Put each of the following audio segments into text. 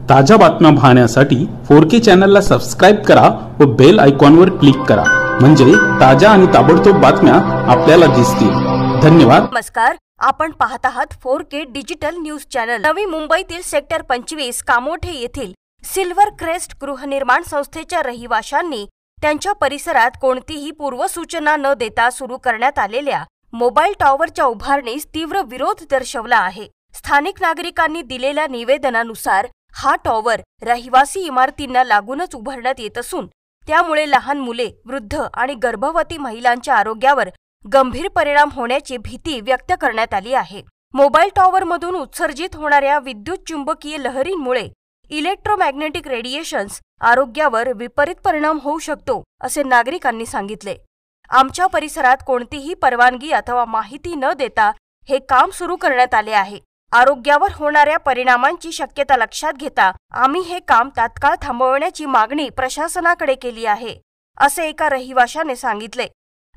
ताज्या बातम्या पाहण्यासाठी 4K चॅनलला सबस्क्राइब करा व बेल आयकॉनवर क्लिक करा, म्हणजे ताज्या आणि ताबडतोब बातम्या आपल्याला दिसतील। धन्यवाद। नमस्कार, आपण पाहत आहात 4K डिजिटल न्यूज चॅनल। नवी मुंबईतील सेक्टर 25 कामोठे येथील सिल्वर क्रेस्ट गृहनिर्माण संस्थेच्या रहिवाशांनी त्यांच्या परिसरात कोणतीही पूर्वसूचना न देता सुरू करण्यात आलेल्या मोबाईल टॉवरच्या उभारणीस तीव्र विरोध दर्शवला आहे। स्थानिक नागरिकांनी दिलेल्या निवेदनानुसार हा टॉवर रहिवासी इमारतींना लागूनच उभारण्यात येत असून त्यामुळे लहान मुले, वृद्ध आणि गर्भवती महिलांच्या आरोग्यावर गंभीर परिणाम होण्याची भीती व्यक्त करण्यात आली आहे। मोबाईल टॉवरमधून उत्सर्जित होणाऱ्या विद्युत चुंबकीय लहरींमुळे इलेक्ट्रोमॅग्नेटिक रेडिएशन्स आरोग्यावर विपरीत परिणाम होऊ शकतो, असे नागरिकांनी सांगितले। आमच्या परिसरात कोणतीही परवानगी अथवा माहिती न देता हे काम सुरू करण्यात आले आहे। आरोग्यावर होणाऱ्या परिणामांची शक्यता लक्षात घेता आम्ही हे काम तात्काळ थांबवण्याची मागणी प्रशासनाकडे केली आहे, असे एका रहिवाशाने सांगितले।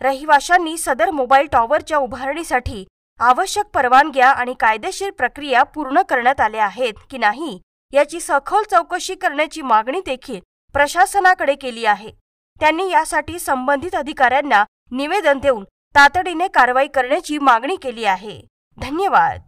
रहिवाशांनी सदर मोबाईल टॉवरच्या उभारणीसाठी आवश्यक परवानग्या आणि कायदेशीर प्रक्रिया पूर्ण करण्यात आल्या आहेत की नाही याची सखोल चौकशी करण्याची मागणी देखील प्रशासनाकडे केली आहे। त्यांनी यासाठी संबंधित अधिकाऱ्यांना निवेदन देऊन तातडीने कारवाई करण्याची मागणी केली आहे। धन्यवाद।